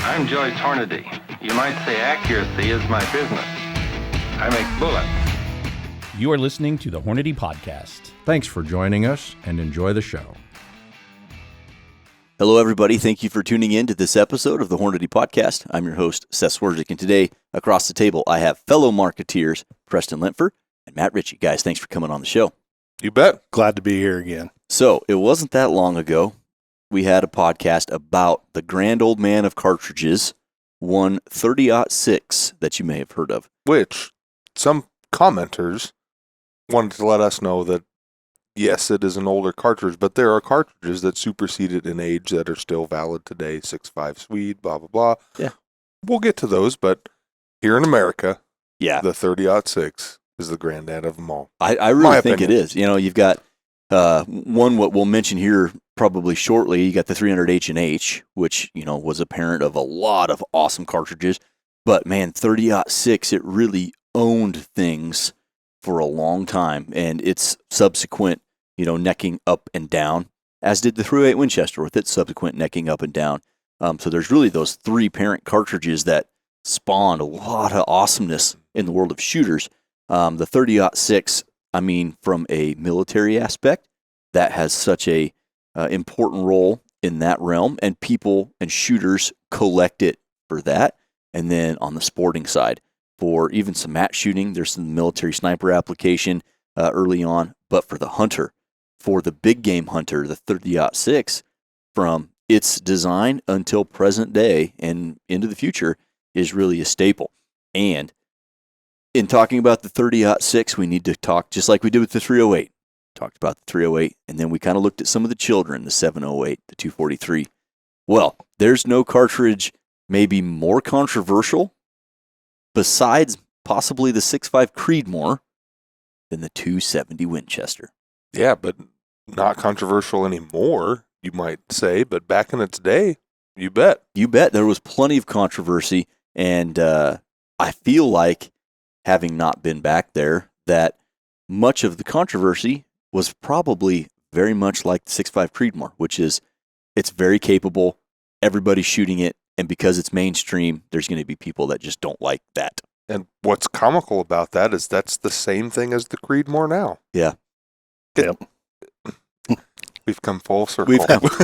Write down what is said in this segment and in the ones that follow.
I'm Joyce Hornady. You might say accuracy is my business. I make bullets. You are listening to the Hornady Podcast. Thanks for joining us and enjoy the show. Hello, everybody. Thank you for tuning in to this episode of the Hornady Podcast. I'm your host, Seth, and today, across the table, I have fellow marketeers, Preston Lentfer and Matt Ritchie. Guys, thanks for coming on the show. You bet. Glad to be here again. So, it wasn't that long ago, we had a podcast about the grand old man of cartridges, one 30-06 that you may have heard of. Which some commenters wanted to let us know that, yes, it is an older cartridge, but there are cartridges that superseded in age that are still valid today, 6.5 Swede, blah, blah, blah. Yeah. We'll get to those, but here in America, Yeah, the 30-06 is the granddad of them all. I really think opinion. it is. You know, you've got one what we'll mention here probably shortly. You got the 300 H&H, which, you know, was a parent of a lot of awesome cartridges. But, man, 30-06, it really owned things for a long time, and its subsequent, you know, necking up and down, as did the 308 Winchester with its subsequent necking up and down. So there's really those three parent cartridges that spawned a lot of awesomeness in the world of shooters. The 30-06, I mean, from a military aspect, that has such a important role in that realm, and people and shooters collect it for that. And then on the sporting side, for even some match shooting, there's some military sniper application early on. But for the hunter, for the big game hunter, the 30-06, from its design until present day and into the future, is really a staple. And in talking about the 30-06, we need to talk, just like we did with the 308. Talked about the 308, and then we kind of looked at some of the children, the 708, the 243. Well, there's no cartridge maybe more controversial, besides possibly the 6.5 Creedmoor, than the 270 Winchester. Yeah, but not controversial anymore, you might say, but back in its day, you bet. You bet. There was plenty of controversy, and I feel like, having not been back there, that much of the controversy was probably very much like the 6.5 Creedmoor, which is, it's very capable, everybody's shooting it, and because it's mainstream, there's going to be people that just don't like that. And what's comical about that is that's the same thing as the Creedmoor now. Yeah. Yep. We've come full circle.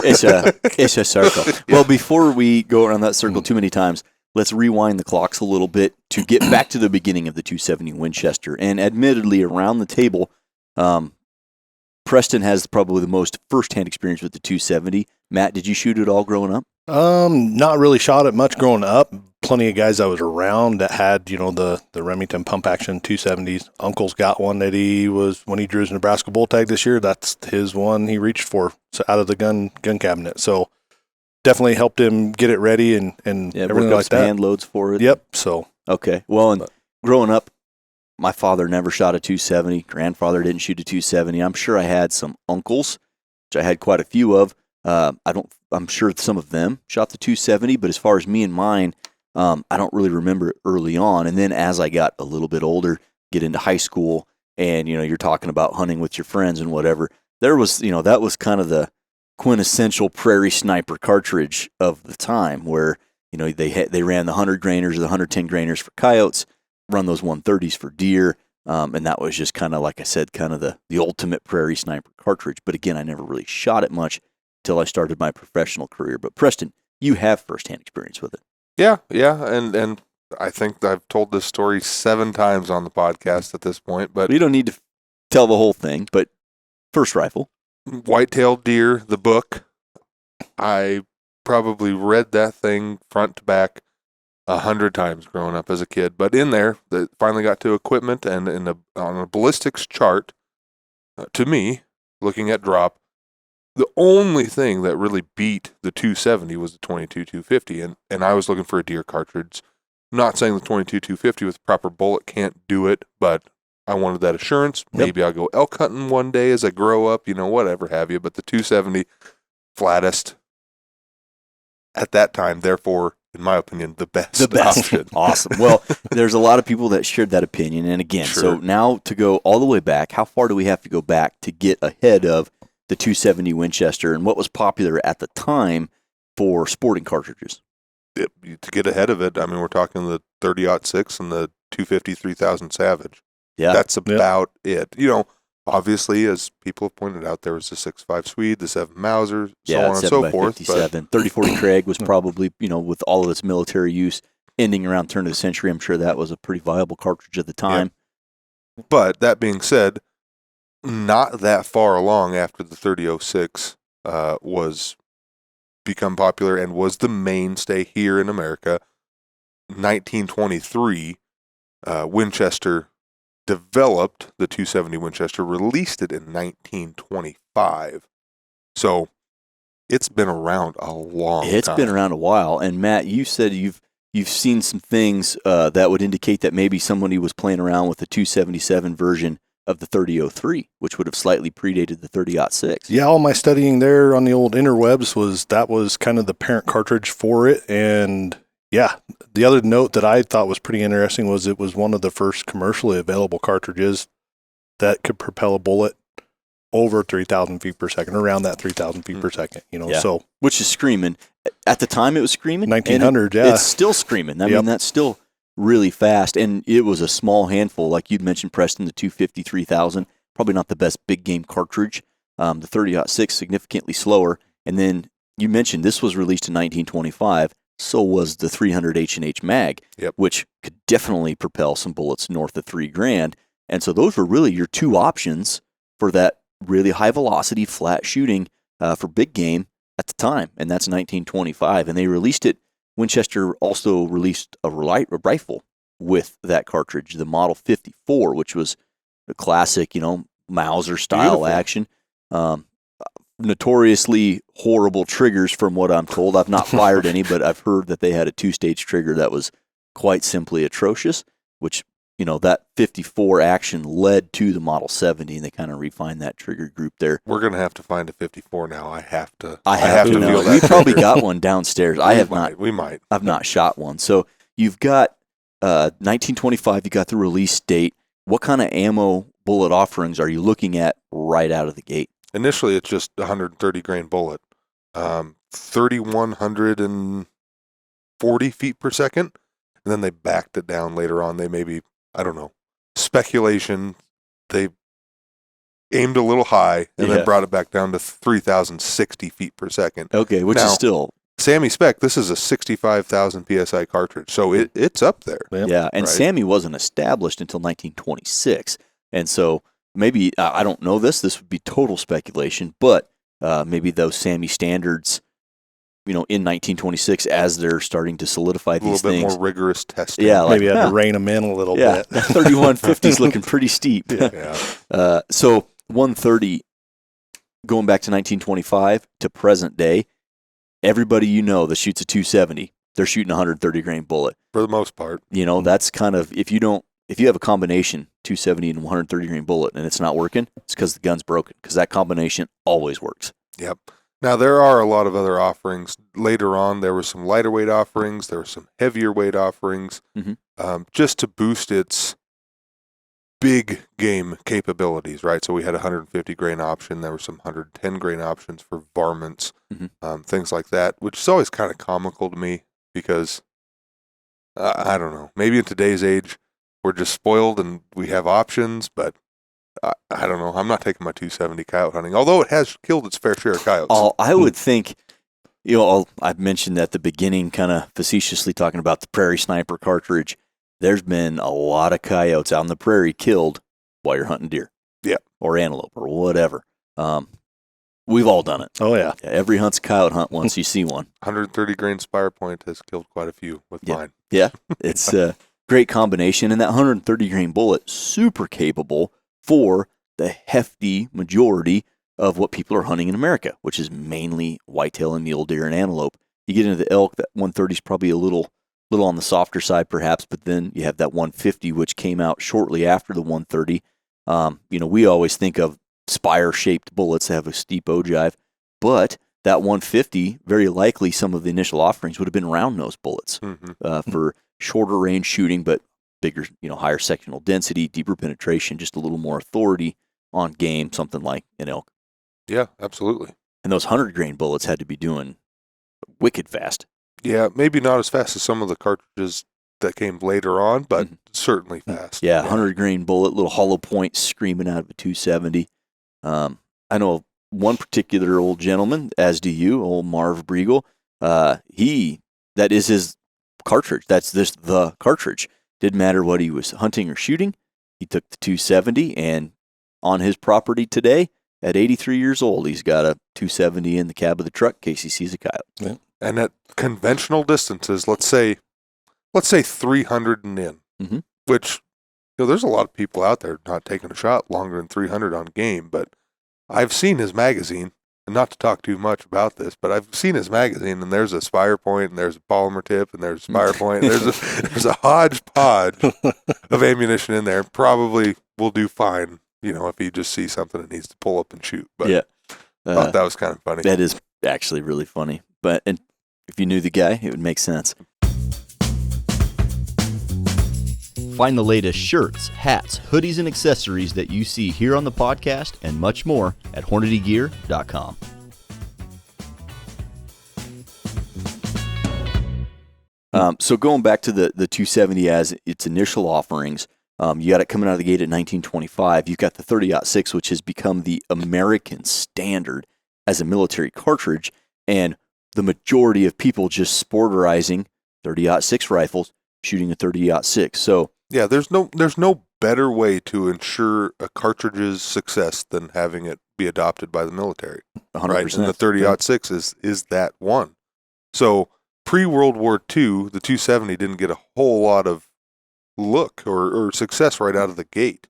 It's a circle. Well, before we go around that circle too many times, let's rewind the clocks a little bit to get back to the beginning of the 270 Winchester. And admittedly, around the table, Preston has probably the most firsthand experience with the 270. Matt, did you shoot it all growing up? Not really shot it much growing up. Plenty of guys I was around that had, you know, the Remington pump action 270s. Uncle's got one that when he drew his Nebraska bull tag this year, that's his one he reached for, so out of the gun cabinet. So definitely helped him get it ready and everything like that. Hand loads for it. Yep. So okay. Well, and growing up, my father never shot a 270. Grandfather didn't shoot a 270. I'm sure I had some uncles, which I had quite a few of. I'm sure some of them shot the 270, but as far as me and mine, I don't really remember it early on. And then as I got a little bit older, get into high school, and, you know, you're talking about hunting with your friends and whatever, there was, you know, that was kind of the quintessential prairie sniper cartridge of the time, where, you know, they ran the 100 grainers or the 110 grainers for coyotes, run those 130s for deer, and that was just kind of, like I said, kind of the ultimate prairie sniper cartridge. But again, I never really shot it much until I started my professional career. But Preston, you have firsthand experience with it. Yeah, and I think I've told this story 7 times on the podcast at this point. But you don't need to tell the whole thing, but first rifle. White-tailed deer, the book, I probably read that thing front to back 100 times growing up as a kid. But in there, they finally got to equipment, and on a ballistics chart, to me, looking at drop, the only thing that really beat the 270 was the 22-250, and I was looking for a deer cartridge. I'm not saying the 22-250 with proper bullet can't do it, but I wanted that assurance. Yep. Maybe I'll go elk hunting one day as I grow up, you know, whatever have you. But the 270, flattest at that time, therefore, in my opinion, the best option. Awesome. Well, there's a lot of people that shared that opinion. And again, So now to go all the way back, how far do we have to go back to get ahead of the 270 Winchester and what was popular at the time for sporting cartridges? to get ahead of it, I mean, we're talking the 30-06 and the 250 3000 Savage. Yeah. That's about it. You know, obviously, as people have pointed out, there was the 6.5 Swede, the 7 Mauser, so on and so forth. 57. 3040 Craig was probably, with all of its military use ending around turn of the century, I'm sure that was a pretty viable cartridge at the time. Yeah. But that being said, not that far along after the 30-06 was become popular and was the mainstay here in America, 1923, Winchester developed the 270 Winchester, released it in 1925. So it's been around a long time. It's been around a while. And Matt, you said you've seen some things that would indicate that maybe somebody was playing around with the 277 version of the 3003, which would have slightly predated the 30-06. Yeah, all my studying there on the old interwebs was kind of the parent cartridge for it. And yeah, the other note that I thought was pretty interesting was it was one of the first commercially available cartridges that could propel a bullet over 3,000 feet per second, around that 3,000 feet per second, so. Which is screaming. At the time, it was screaming. 1900, yeah. It's still screaming. I mean, that's still really fast. And it was a small handful, like you'd mentioned, Preston, the 250 3000, probably not the best big game cartridge. The 30-06, significantly slower. And then you mentioned this was released in 1925. So was the 300 H&H mag, which could definitely propel some bullets north of $3,000. And so those were really your two options for that really high velocity, flat shooting for big game at the time. And that's 1925. And they released it. Winchester also released a rifle with that cartridge, the Model 54, which was the classic, Mauser style action. Notoriously horrible triggers from what I'm told. I've not fired any, but I've heard that they had a 2-stage trigger that was quite simply atrocious, which, that 54 action led to the Model 70, and they kind of refined that trigger group there. We're going to have to find a 54 now. I have to feel that. We probably got one downstairs. We might. I've not shot one. So you've got 1925, you got the release date. What kind of ammo bullet offerings are you looking at right out of the gate? Initially, it's just 130 grain bullet, 3,140 feet per second, and then they backed it down later on. They maybe, I don't know, speculation, they aimed a little high and then brought it back down to 3,060 feet per second. Okay, which is still... Sammy Spec, this is a 65,000 PSI cartridge, so it's up there. Yeah, and right? Sammy wasn't established until 1926, and so... Maybe, I don't know this would be total speculation, but maybe those Sammy standards, in 1926, as they're starting to solidify these things. A little bit more rigorous testing. Yeah, maybe had to rein them in a little bit. That 3150 is looking pretty steep. So 130, going back to 1925 to present day, everybody that shoots a 270, they're shooting a 130 grain bullet. For the most part. That's kind of, if you have a combination 270 and 130 grain bullet and it's not working, it's because the gun's broken, because that combination always works. Yep. Now, there are a lot of other offerings. Later on, there were some lighter weight offerings. There were some heavier weight offerings, just to boost its big game capabilities, right? So we had a 150 grain option. There were some 110 grain options for varmints, things like that, which is always kind of comical to me because, I don't know, maybe in today's age, we're just spoiled and we have options, but I don't know. I'm not taking my 270 coyote hunting, although it has killed its fair share of coyotes. I would think, I've mentioned at the beginning, kind of facetiously talking about the Prairie Sniper cartridge. There's been a lot of coyotes out on the prairie killed while you're hunting deer. Yeah. Or antelope or whatever. We've all done it. Oh, yeah. Every hunt's a coyote hunt once you see one. 130 grain Spire Point has killed quite a few with mine. Yeah. It's great combination, and that 130 grain bullet, super capable for the hefty majority of what people are hunting in America, which is mainly whitetail and mule deer and antelope. You get into the elk, that 130 is probably a little on the softer side perhaps, but then you have that 150, which came out shortly after the 130. We always think of spire-shaped bullets that have a steep ogive, but that 150, very likely some of the initial offerings would have been round-nose bullets for shorter range shooting, but bigger, higher sectional density, deeper penetration, just a little more authority on game, something like an elk. Yeah, absolutely. And those 100 grain bullets had to be doing wicked fast. Yeah, maybe not as fast as some of the cartridges that came later on, but certainly fast. Yeah, 100 grain bullet, little hollow point screaming out of a 270. I know one particular old gentleman, as do you, old Marv Briegel. That is his cartridge. That's the cartridge. Didn't matter what he was hunting or shooting. He took the 270, and on his property today, at 83 years old, he's got a 270 in the cab of the truck in case he sees a coyote. Yeah. And at conventional distances, let's say 300 and in, which, there's a lot of people out there not taking a shot longer than 300 on game, but I've seen his magazine, and not to talk too much about this, but I've seen his magazine, and there's a spire point, and there's a polymer tip, and there's a spire point, and there's a hodgepodge of ammunition in there. Probably will do fine, if you just see something that needs to pull up and shoot. But yeah, thought that was kind of funny. That is actually really funny. But and if you knew the guy, it would make sense. Find the latest shirts, hats, hoodies, and accessories that you see here on the podcast and much more at HornadyGear.com. So going back to the 270 as its initial offerings, you got it coming out of the gate at 1925. You've got the 30-06, which has become the American standard as a military cartridge, and the majority of people just sporterizing 30-06 rifles, shooting a 30-06. So yeah, there's no better way to ensure a cartridge's success than having it be adopted by the military. 100%. Right, and the 30-06 is that one. So pre-World War II, the 270 didn't get a whole lot of look or success right out of the gate,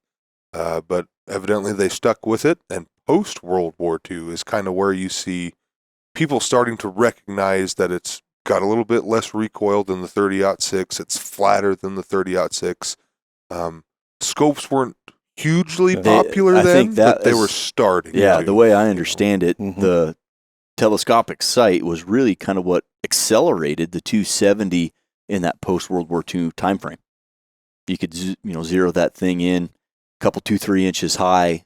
but evidently they stuck with it. And post-World War II is kind of where you see people starting to recognize that it's got a little bit less recoil than the 30-06. It's flatter than the 30-06. Scopes weren't hugely popular then, but they were starting. Yeah, the way I understand it, the telescopic sight was really kind of what accelerated the 270 in that post-World War II time frame. You could zero that thing in a couple 2-3 inches high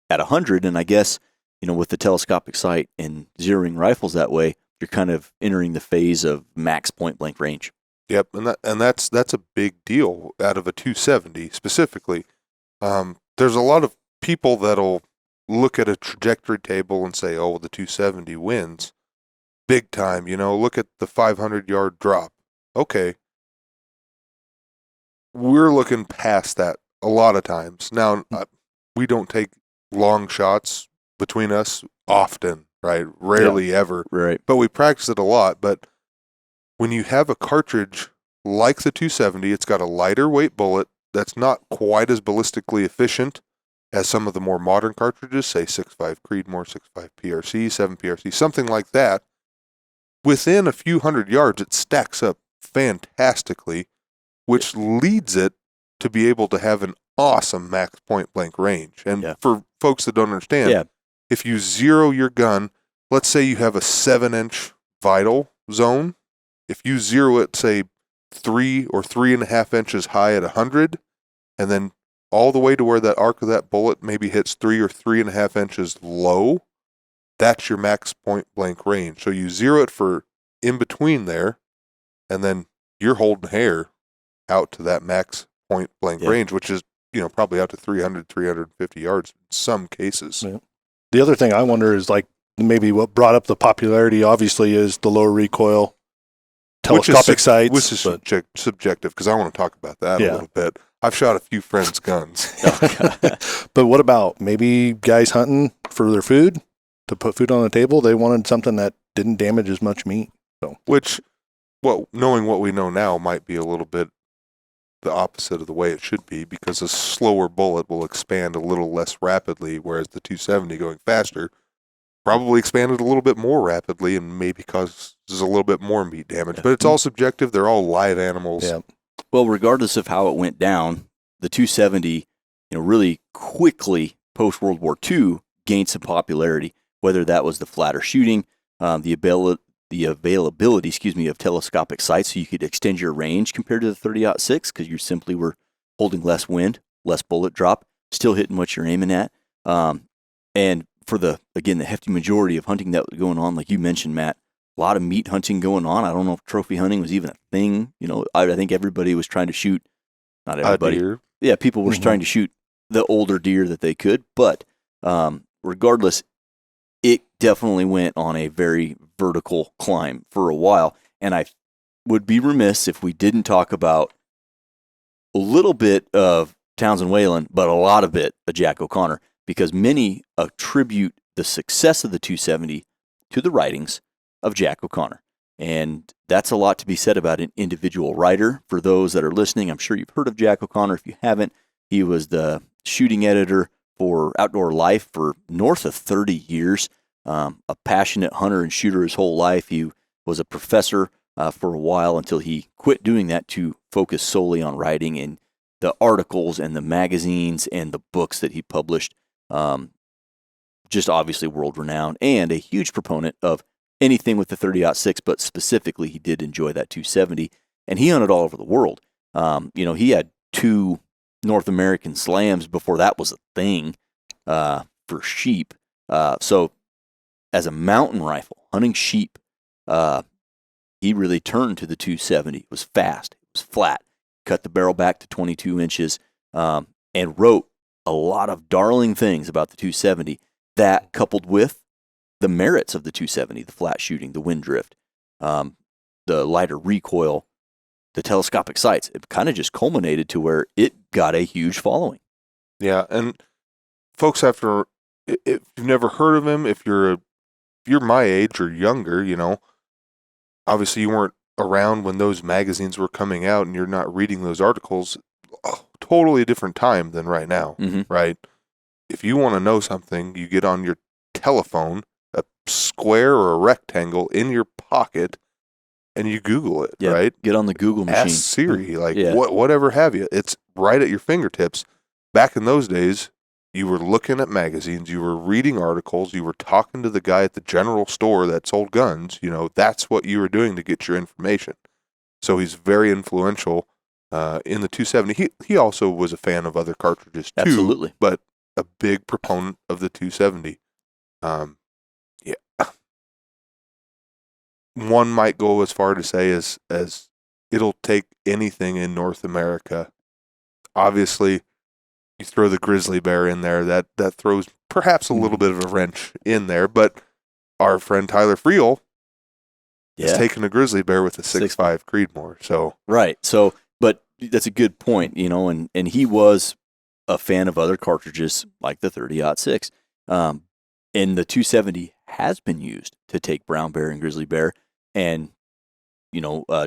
at 100, and I guess with the telescopic sight and zeroing rifles that way, you're kind of entering the phase of max point blank range. Yep, and that's a big deal out of a 270 specifically. There's a lot of people that'll look at a trajectory table and say, "Oh, the 270 wins big time." Look at the 500-yard drop. Okay, we're looking past that a lot of times. Now, we don't take long shots between us often. Right, rarely ever. Right, but we practice it a lot. But when you have a cartridge like the 270, it's got a lighter weight bullet that's not quite as ballistically efficient as some of the more modern cartridges, say 6.5 Creedmoor, 6.5 PRC, 7 PRC, something like that. Within a few hundred yards, it stacks up fantastically, which leads it to be able to have an awesome max point blank range. And for folks that don't understand, if you zero your gun, let's say you have a 7-inch vital zone. If you zero it, say 3 or 3.5 inches high at 100, and then all the way to where that arc of that bullet maybe hits 3 or 3.5 inches low, that's your max point blank range. So you zero it for in between there, and then you're holding hair out to that max point blank range, which is probably out to 300, 350 yards in some cases. Yeah. The other thing I wonder is maybe what brought up the popularity obviously is the lower recoil telescopic sights. Which is subjective, because I want to talk about that a little bit. I've shot a few friends' guns. But what about maybe guys hunting for their food, to put food on the table? They wanted something that didn't damage as much meat. So, knowing what we know now, might be a little bit the opposite of the way it should be, because a slower bullet will expand a little less rapidly, whereas the 270 going faster probably expanded a little bit more rapidly and maybe causes a little bit more meat damage. But it's all subjective. They're all live animals. Yeah. Well, regardless of how it went down, the 270, really quickly post-World War II gained some popularity, whether that was the flatter shooting, the availability, of telescopic sights, so you could extend your range compared to the 30-06 because you simply were holding less wind, less bullet drop, still hitting what you're aiming at. And for the hefty majority of hunting that was going on, like you mentioned, Matt, a lot of meat hunting going on. I don't know if trophy hunting was even a thing. I think everybody was trying to shoot, not everybody. Deer. Yeah, people were trying to shoot the older deer that they could. But regardless, it definitely went on a very vertical climb for a while. And I would be remiss if we didn't talk about a little bit of Townsend Whalen, but a lot of it of Jack O'Connor, because many attribute the success of the 270 to the writings of Jack O'Connor. And that's a lot to be said about an individual writer. For those that are listening, I'm sure you've heard of Jack O'Connor. If you haven't, he was the shooting editor for Outdoor Life for north of 30 years, a passionate hunter and shooter his whole life. He was a professor for a while until he quit doing that to focus solely on writing, and the articles and the magazines and the books that he published, just obviously world-renowned, and a huge proponent of anything with the 30-06, but specifically he did enjoy that 270, and he hunted all over the world. He had 2 North American slams before that was a thing for sheep. So as a mountain rifle, hunting sheep, he really turned to the 270. It was fast. It was flat. Cut the barrel back to 22 inches, and wrote a lot of darling things about the 270 that, coupled with the merits of the 270, the flat shooting, the wind drift, the lighter recoil, the telescopic sights, it kind of just culminated to where it got a huge following. Yeah, and folks have to, if you've never heard of him, if you're my age or younger, obviously you weren't around when those magazines were coming out and you're not reading those articles. Totally different time than right now, right? If you want to know something, you get on your telephone, a square or a rectangle in your pocket, and you Google it, right? Get on the Google machine. Ask Siri, whatever have you. It's right at your fingertips. Back in those days, you were looking at magazines, you were reading articles, you were talking to the guy at the general store that sold guns. That's what you were doing to get your information. So he's very influential in the 270. He also was a fan of other cartridges too. Absolutely. But a big proponent of the 270. One might go as far to say as it'll take anything in North America. Obviously, you throw the grizzly bear in there, that throws perhaps a little bit of a wrench in there, but our friend Tyler Friel has taken a grizzly bear with a 6.5 Creedmoor. So right. So, but that's a good point, and he was a fan of other cartridges like the 30-06. And the 270 has been used to take brown bear and grizzly bear. And,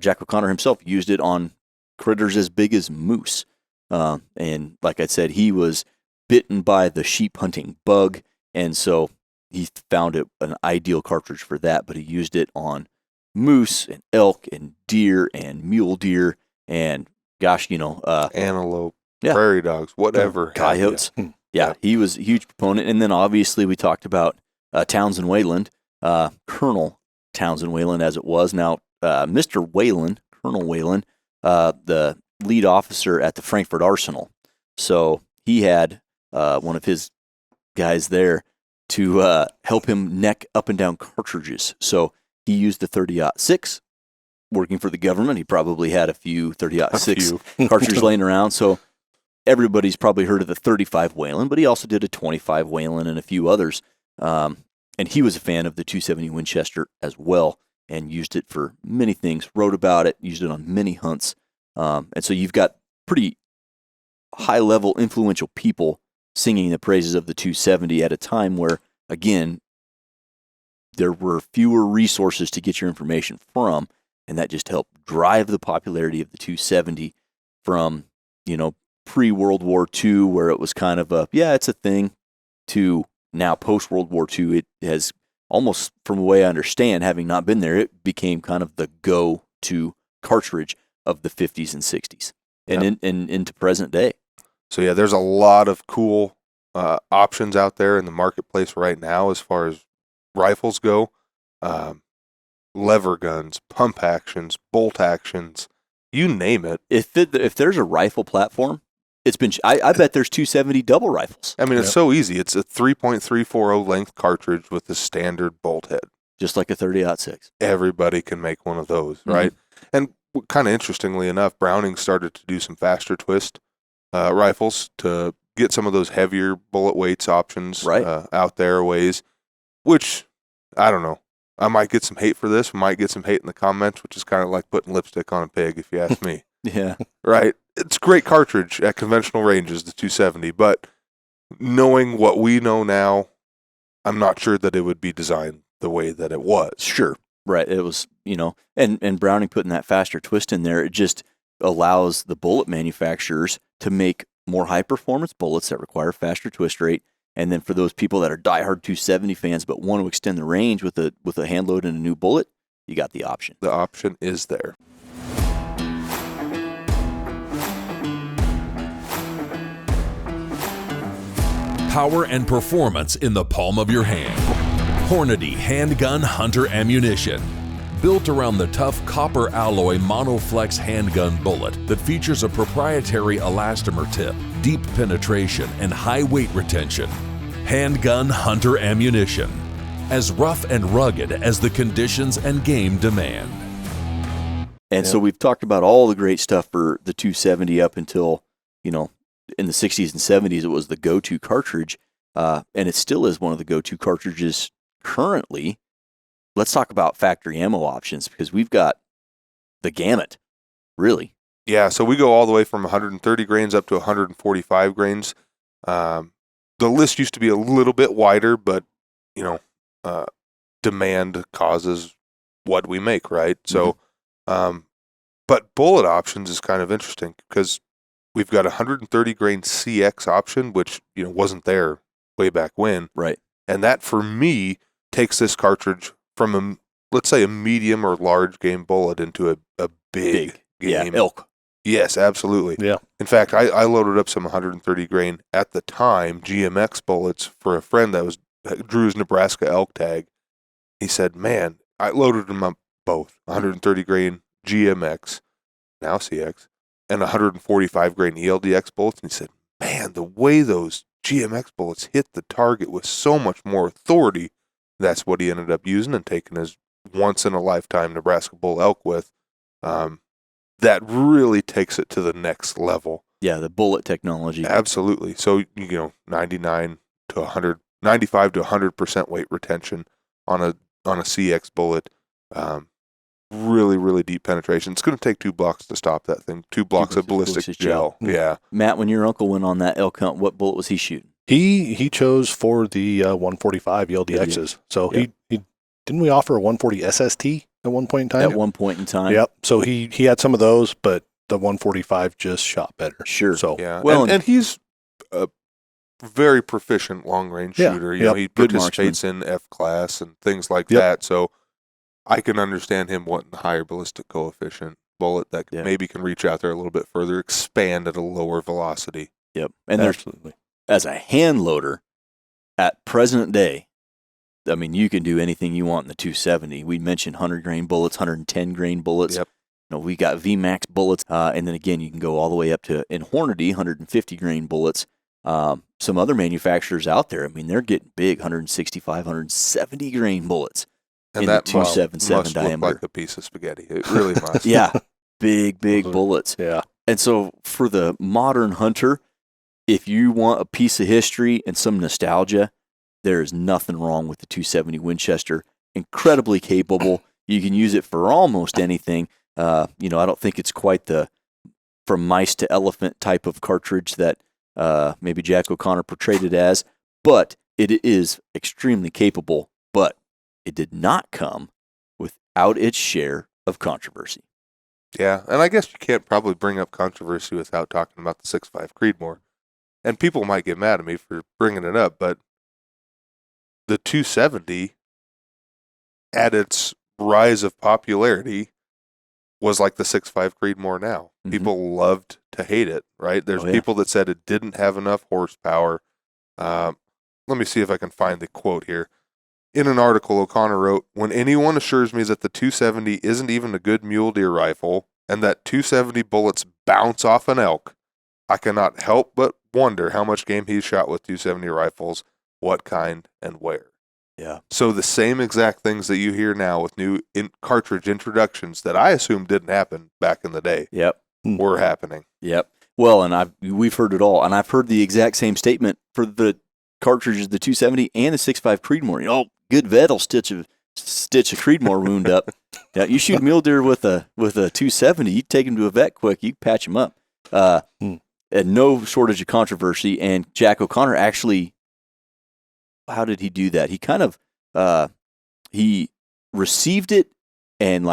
Jack O'Connor himself used it on critters as big as moose. And like I said, he was bitten by the sheep hunting bug. And so he found it an ideal cartridge for that. But he used it on moose and elk and deer and mule deer and, antelope, prairie dogs, whatever. Coyotes. Yeah, he was a huge proponent. And then obviously we talked about Townsend Whalen, Colonel Townsend Whalen as it was. Now, Mr. Whalen, Colonel Whalen, the lead officer at the Frankfurt Arsenal. So he had one of his guys there to help him neck up and down cartridges. So he used the 30-06. Working for the government, he probably had a few 30-06 cartridges laying around. So everybody's probably heard of the 35 Whalen, but he also did a 25 Whalen and a few others. And he was a fan of the 270 Winchester as well, and used it for many things, wrote about it, used it on many hunts. And so you've got pretty high-level, influential people singing the praises of the 270 at a time where, again, there were fewer resources to get your information from, and that just helped drive the popularity of the 270 from, pre-World War II, where it was kind of it's a thing, to now post-World War II. It has almost, from the way I understand, having not been there, it became kind of the go-to cartridge of the 50s and 60s and into present day. So, there's a lot of cool options out there in the marketplace right now as far as rifles go. Lever guns, pump actions, bolt actions, you name it. If there's a rifle platform, it's been. I bet there's 270 double rifles. I mean, it's so easy. It's a 3.340 length cartridge with a standard bolt head. just like a 30-06. Everybody can make one of those, right? And kind of interestingly enough, Browning started to do some faster twist rifles to get some of those heavier bullet weights options out there ways, which, I don't know. I might get some hate for this. We might get some hate in the comments, which is kind of like putting lipstick on a pig, if you ask me. Yeah. Right? It's a great cartridge at conventional ranges, the 270, but knowing what we know now, I'm not sure that it would be designed the way that it was. Sure. Right. It was, and Browning putting that faster twist in there, it just allows the bullet manufacturers to make more high-performance bullets that require faster twist rate. And then for those people that are diehard 270 fans but want to extend the range with a hand load and a new bullet, you got the option. The option is there. Power and performance in the palm of your hand. Hornady Handgun Hunter Ammunition. Built around the tough copper alloy Monoflex handgun bullet that features a proprietary elastomer tip, deep penetration, and high weight retention. Handgun Hunter Ammunition. As rough and rugged as the conditions and game demand. And so we've talked about all the great stuff for the 270 up until, in the 60s and 70s, it was the go-to cartridge. And it still is one of the go-to cartridges currently. Let's talk about factory ammo options because we've got the gamut, really. Yeah, so we go all the way from 130 grains up to 145 grains. The list used to be a little bit wider, but, demand causes what we make, right? So, but bullet options is kind of interesting because we've got a 130 grain CX option, which, wasn't there way back when. Right. And that, for me, takes this cartridge from let's say a medium or large game bullet into a big game. Yeah, elk. Yes, absolutely. Yeah. In fact, I loaded up some 130 grain at the time GMX bullets for a friend that drew his Nebraska elk tag. He said, "Man, I loaded them up both 130 grain GMX, now CX, and 145 grain ELDX bullets." And he said, "Man, the way those GMX bullets hit the target with so much more authority." That's what he ended up using and taking his once-in-a-lifetime Nebraska bull elk with. That really takes it to the next level. Yeah, the bullet technology. Absolutely. So, 99 to 100, 95 to 100% weight retention on a CX bullet. Really, really deep penetration. It's going to take 2 blocks to stop that thing. 2 blocks of ballistic gel. Yeah. Matt, when your uncle went on that elk hunt, what bullet was he shooting? He chose for the 145 ELDXs. So he didn't we offer a 140 SST at one point in time? At one point in time. Yep. So he had some of those, but the 145 just shot better. Sure. So yeah. Well, and he's a very proficient long-range shooter. He participates in F-class and things like that. So I can understand him wanting a higher ballistic coefficient bullet that maybe can reach out there a little bit further, expand at a lower velocity. Yep. And absolutely. As a hand loader, at present day, I mean, you can do anything you want in the 270. We mentioned 100 grain bullets, 110 grain bullets. Yep. We got VMAX bullets, and then again, you can go all the way up to, in Hornady, 150 grain bullets. Some other manufacturers out there, I mean, they're getting big, 165, 170 grain bullets and in that the 277 must diameter. look like a piece of spaghetti. It really must. Yeah, big bullets. Yeah. And so for the modern hunter, if you want a piece of history and some nostalgia, there is nothing wrong with the 270 Winchester. Incredibly capable. You can use it for almost anything. I don't think it's quite the from mice to elephant type of cartridge that maybe Jack O'Connor portrayed it as, but it is extremely capable. But it did not come without its share of controversy. Yeah, and I guess you can't probably bring up controversy without talking about the 6.5 Creedmoor. And people might get mad at me for bringing it up, but the 270, at its rise of popularity, was like the 6.5 Creedmoor now. Mm-hmm. People loved to hate it, right? There's people that said it didn't have enough horsepower. Let me see if I can find the quote here. In an article, O'Connor wrote, "When anyone assures me that the 270 isn't even a good mule deer rifle and that 270 bullets bounce off an elk, I cannot help but wonder how much game he's shot with 270 rifles, what kind, and where." Yeah. So the same exact things that you hear now with new cartridge introductions that I assume didn't happen back in the day Yep. were happening. Yep. Well, and we've heard it all, and I've heard the exact same statement for the cartridges, the 270 and the 6.5 Creedmoor. Good vet will stitch a Creedmoor wound up. Yeah, you shoot a mule deer with a 270, you take him to a vet quick, you patch him up. And no shortage of controversy. And Jack O'Connor actually, how did he do that? He kind of he received it and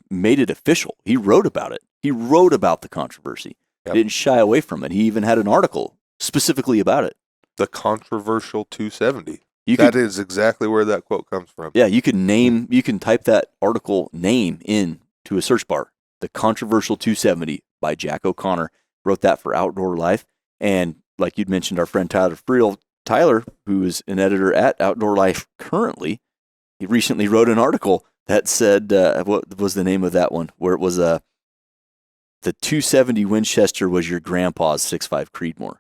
made it official. He wrote about it. He wrote about the controversy. Yep. Didn't shy away from it. He even had an article specifically about it. The controversial 270. That is exactly where that quote comes from. Yeah, you can type that article name in to a search bar. The Controversial 270 by Jack O'Connor. Wrote that for Outdoor Life. And like you'd mentioned, our friend Tyler, who is an editor at Outdoor Life currently, he recently wrote an article that said, what was the name of that one? Where it was the 270 Winchester was your grandpa's 6.5 Creedmoor.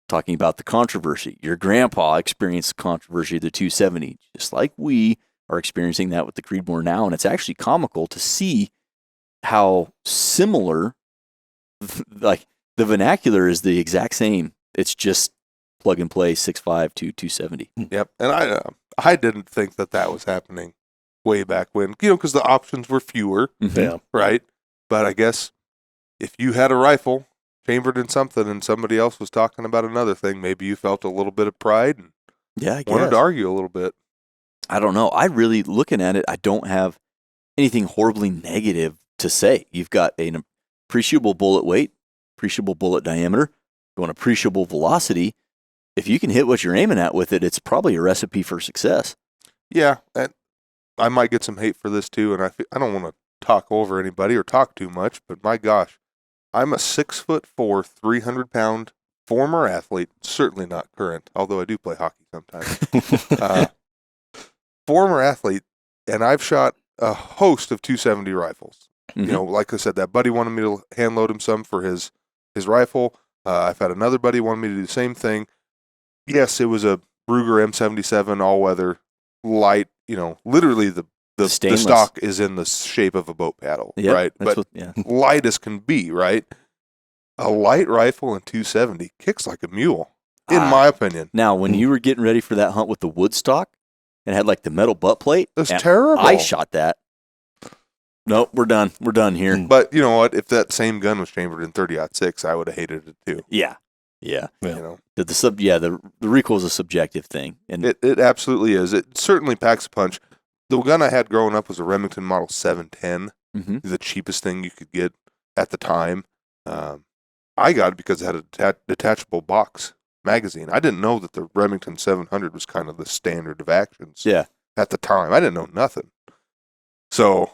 Talking about the controversy. Your grandpa experienced the controversy of the 270, just like we are experiencing that with the Creedmoor now. And it's actually comical to see how similar, like the vernacular is the exact same. It's just plug and play 6.5 to 270. Yep. And I didn't think that was happening way back when, because the options were fewer, Yeah. right? But I guess if you had a rifle chambered in something and somebody else was talking about another thing, maybe you felt a little bit of pride and wanted to argue a little bit. I don't know. I really, looking at it, I don't have anything horribly negative to say. You've got an appreciable bullet weight, appreciable bullet diameter, going appreciable velocity. If you can hit what you're aiming at with it, it's probably a recipe for success. Yeah, and I might get some hate for this too, and I don't want to talk over anybody or talk too much, but my gosh, I'm a 6'4", 300-pound former athlete, certainly not current, although I do play hockey sometimes. Former athlete, and I've shot a host of 270 rifles. Mm-hmm. Like I said, that buddy wanted me to hand load him some for his rifle. I've had another buddy wanted me to do the same thing. Yes, it was a Ruger M77 all-weather light. Literally the stock is in the shape of a boat paddle, right? But light as can be, right? A light rifle in 270 kicks like a mule, in my opinion. Now, when you were getting ready for that hunt with the woodstock and had the metal butt plate, that's terrible. I shot that. Nope, we're done. We're done here. But you know what? If that same gun was chambered in 30-06, I would have hated it too. Yeah. The recoil is a subjective thing, and it absolutely is. It certainly packs a punch. The gun I had growing up was a Remington Model 710, the cheapest thing you could get at the time. I got it because it had a detachable box magazine. I didn't know that the Remington 700 was kind of the standard of actions. Yeah. At the time, I didn't know nothing. So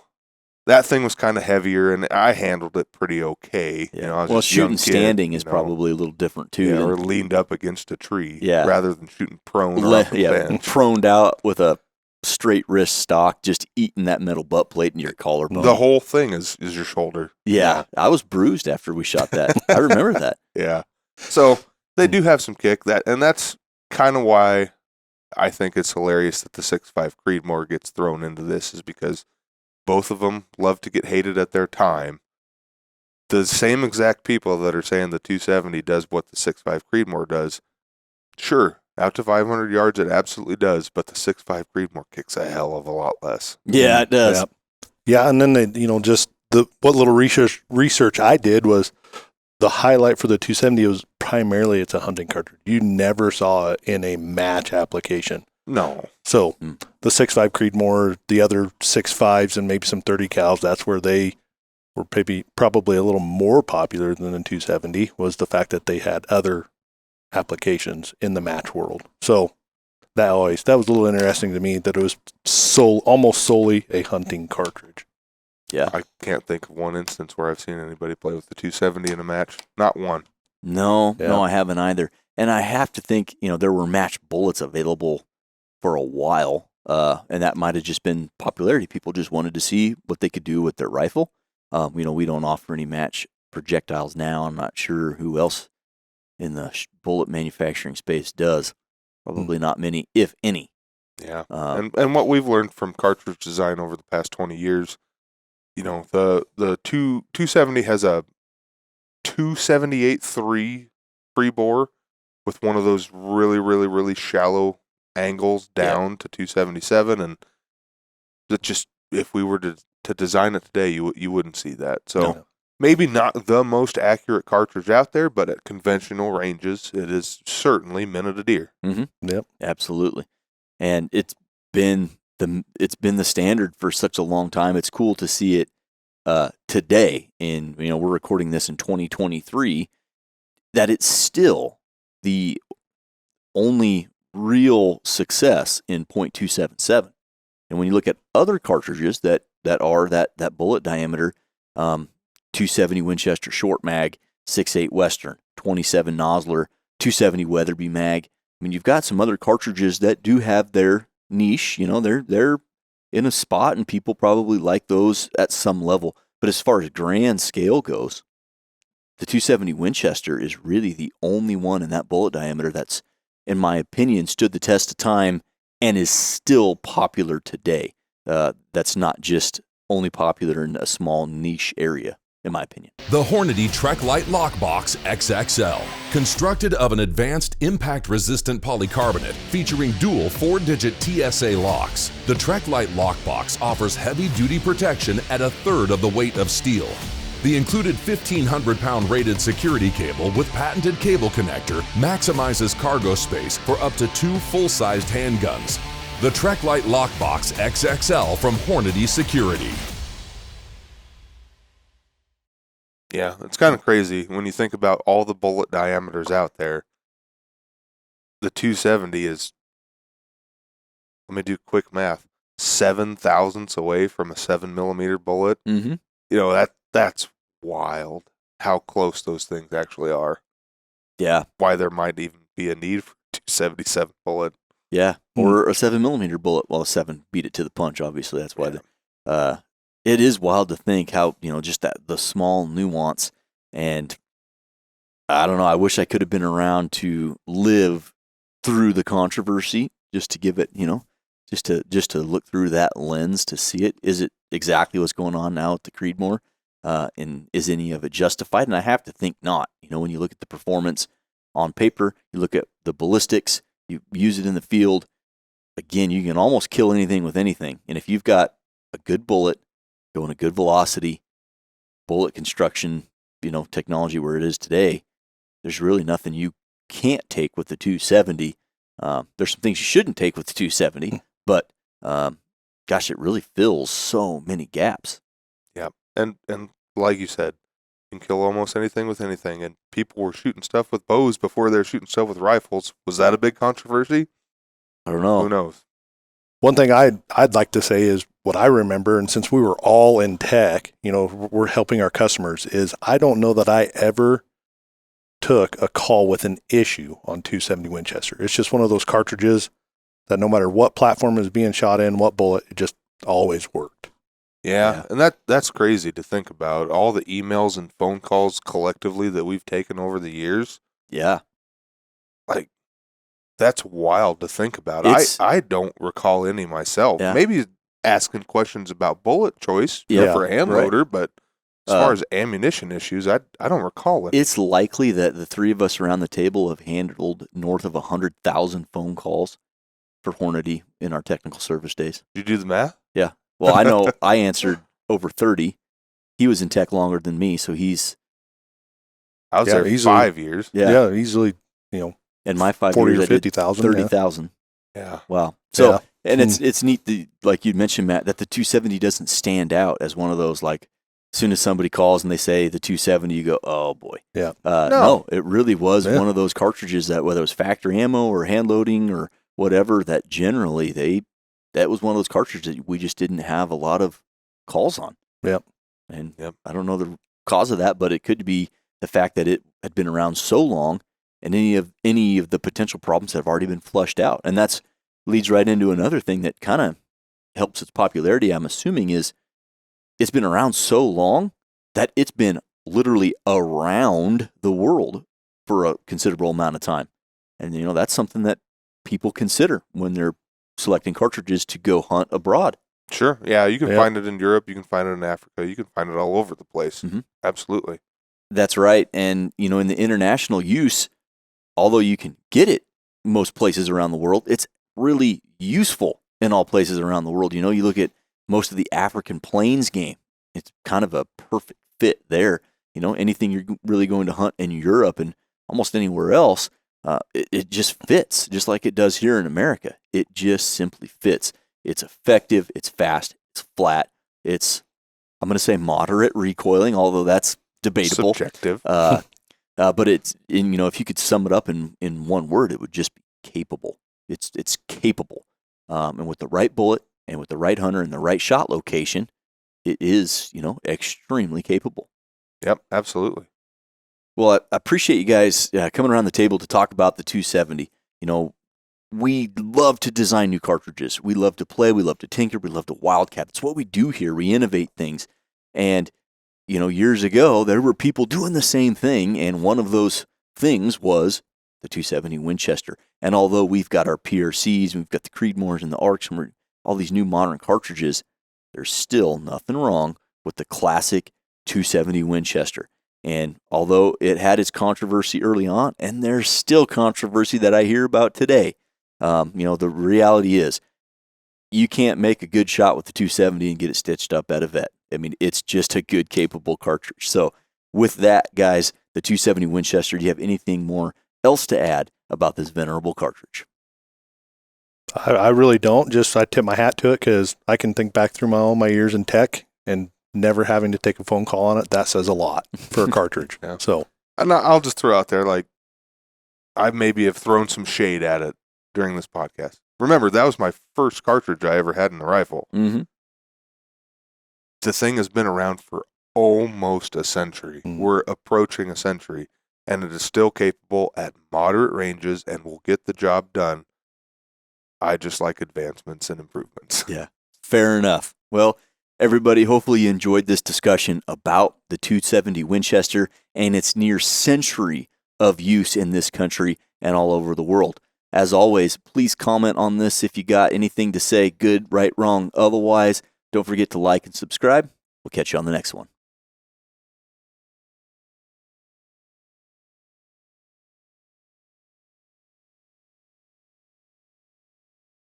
that thing was kind of heavier, and I handled it pretty okay. Yeah. I was shooting kid, standing is probably a little different too. Yeah, or leaned up against a tree, Yeah. rather than shooting prone or off the bench. Proned out with a straight wrist stock, just eating that metal butt plate in your collarbone. The whole thing is your shoulder. Yeah, I was bruised after we shot that. I remember that. Yeah. So they do have some kick, and that's kind of why I think it's hilarious that the 6.5 Creedmoor gets thrown into this, is because both of them love to get hated at their time. The same exact people that are saying the 270 does what the 6.5 Creedmoor does, sure, out to 500 yards it absolutely does, but the 6.5 Creedmoor kicks a hell of a lot less. Yeah, it does. Yeah, and then they, just what little research I did was the highlight for the 270 was primarily it's a hunting cartridge. You never saw it in a match application. No. So the 6.5 Creedmoor, the other 6.5s and maybe some 30 cals, that's where they were probably a little more popular than the 270, was the fact that they had other applications in the match world. So that was a little interesting to me that it was almost solely a hunting cartridge. Yeah. I can't think of one instance where I've seen anybody play with the 270 in a match. Not one. No, I haven't either. And I have to think, there were match bullets available for a while, and that might have just been popularity. People just wanted to see what they could do with their rifle. We don't offer any match projectiles now. I'm not sure who else in the bullet manufacturing space does. Probably not many, if any. Yeah. And what we've learned from cartridge design over the past 20 years, the 270 has a 278.3 free bore with one of those really, really, really shallow angles down to 277, and that just, if we were to design it today, you wouldn't see that. So maybe not the most accurate cartridge out there, but at conventional ranges, it is certainly minute a deer. Mm-hmm. Yep, absolutely. And it's been the standard for such a long time. It's cool to see it today. We're recording this in 2023. That it's still the only real success in .277. And when you look at other cartridges that are that bullet diameter, 270 Winchester short mag, 6.8 Western, 27 Nosler, 270 Weatherby mag. I mean, you've got some other cartridges that do have their niche. They're in a spot, and people probably like those at some level. But as far as grand scale goes, the 270 Winchester is really the only one in that bullet diameter that's, in my opinion, stood the test of time and is still popular today. That's not just only popular in a small niche area, in my opinion. The Hornady Trek-Lite Lockbox XXL. Constructed of an advanced impact-resistant polycarbonate featuring dual 4-digit TSA locks, the Trek-Lite Lockbox offers heavy-duty protection at a third of the weight of steel. The included 1,500-pound rated security cable with patented cable connector maximizes cargo space for up to 2 full-sized handguns. The Trek-Lite Lockbox XXL from Hornady Security. Yeah, it's kind of crazy when you think about all the bullet diameters out there. The 270 is, let me do quick math, 7 thousandths away from a 7mm bullet. Mm-hmm. That's wild how close those things actually are. Yeah. Why there might even be a need for a 277 bullet. Yeah, or a 7mm bullet. Well, a 7 beat it to the punch, obviously. That's why it is wild to think how, just the small nuance. And I don't know, I wish I could have been around to live through the controversy, just to give it, just to look through that lens to see it. Is it exactly what's going on now at the Creedmoor? And is any of it justified? And I have to think not. When you look at the performance on paper, you look at the ballistics, you use it in the field, again, you can almost kill anything with anything. And if you've got a good bullet, going a good velocity, bullet construction, technology where it is today, there's really nothing you can't take with the 270. There's some things you shouldn't take with the 270, but gosh, it really fills so many gaps. Yeah, and like you said, you can kill almost anything with anything, and people were shooting stuff with bows before they were shooting stuff with rifles. Was that a big controversy? I don't know. Who knows? One thing I'd like to say is what I remember, and since we were all in tech, we're helping our customers, is I don't know that I ever took a call with an issue on 270 Winchester. It's just one of those cartridges that no matter what platform is being shot in, what bullet, it just always worked. Yeah, and that's crazy to think about. All the emails and phone calls collectively that we've taken over the years. Yeah. Like, that's wild to think about. I don't recall any myself. Yeah. Maybe asking questions about bullet choice for a hand loader, but as far as ammunition issues, I don't recall it. It's likely that the three of us around the table have handled north of 100,000 phone calls for Hornady in our technical service days. Did you do the math? Yeah. Well, I know I answered over 30. He was in tech longer than me, so I was there easily, 5 years. Yeah, easily, in my 5 40 years, or I did 50,000. 30,000. Yeah. Wow. So, and it's neat, like you mentioned, Matt, that the 270 doesn't stand out as one of those, like, as soon as somebody calls and they say the 270, you go, oh, boy. Yeah. No, it really was one of those cartridges that, whether it was factory ammo or hand loading or whatever, that generally that was one of those cartridges that we just didn't have a lot of calls on. Yep. And I don't know the cause of that, but it could be the fact that it had been around so long and any of the potential problems have already been flushed out. And that's leads right into another thing that kind of helps its popularity, I'm assuming, is it's been around so long that it's been literally around the world for a considerable amount of time. And, that's something that people consider when they're selecting cartridges to go hunt abroad. Sure. Yeah, you can Yep. find it in Europe. You can find it in Africa. You can find it all over the place. Mhm. Absolutely. That's right. And, in the international use, although you can get it most places around the world, it's really useful in all places around the world. You look at most of the African Plains game, it's kind of a perfect fit there. Anything you're really going to hunt in Europe and almost anywhere else, it just fits, just like it does here in America. It just simply fits. It's effective, it's fast, it's flat, it's, I'm going to say moderate recoiling, although that's debatable. Subjective. But it's, if you could sum it up in one word, it would just be capable. It's capable. And with the right bullet and with the right hunter and the right shot location, it is, extremely capable. Yep, absolutely. Well, I appreciate you guys coming around the table to talk about the 270. We love to design new cartridges. We love to play. We love to tinker. We love to wildcat. It's what we do here. We innovate things. And, years ago, there were people doing the same thing. And one of those things was the 270 Winchester. And although we've got our PRCs, we've got the Creedmoors and the Arcs, and all these new modern cartridges, there's still nothing wrong with the classic 270 Winchester. And although it had its controversy early on, and there's still controversy that I hear about today, the reality is you can't make a good shot with the 270 and get it stitched up at a vet. I mean, it's just a good, capable cartridge. So with that, guys, the 270 Winchester, do you have anything more else to add about this venerable cartridge? I really don't. Just I tip my hat to it because I can think back through my years in tech and never having to take a phone call on it. That says a lot for a cartridge. Yeah. So, And I'll just throw out there, I maybe have thrown some shade at it during this podcast. Remember, that was my first cartridge I ever had in the rifle. Mm-hmm. The thing has been around for almost a century. Mm. We're approaching a century, and it is still capable at moderate ranges and will get the job done. I just like advancements and improvements. Yeah, fair enough. Well, everybody, hopefully you enjoyed this discussion about the 270 Winchester and its near century of use in this country and all over the world. As always, please comment on this if you got anything to say, good, right, wrong, otherwise. Don't forget to like and subscribe. We'll catch you on the next one.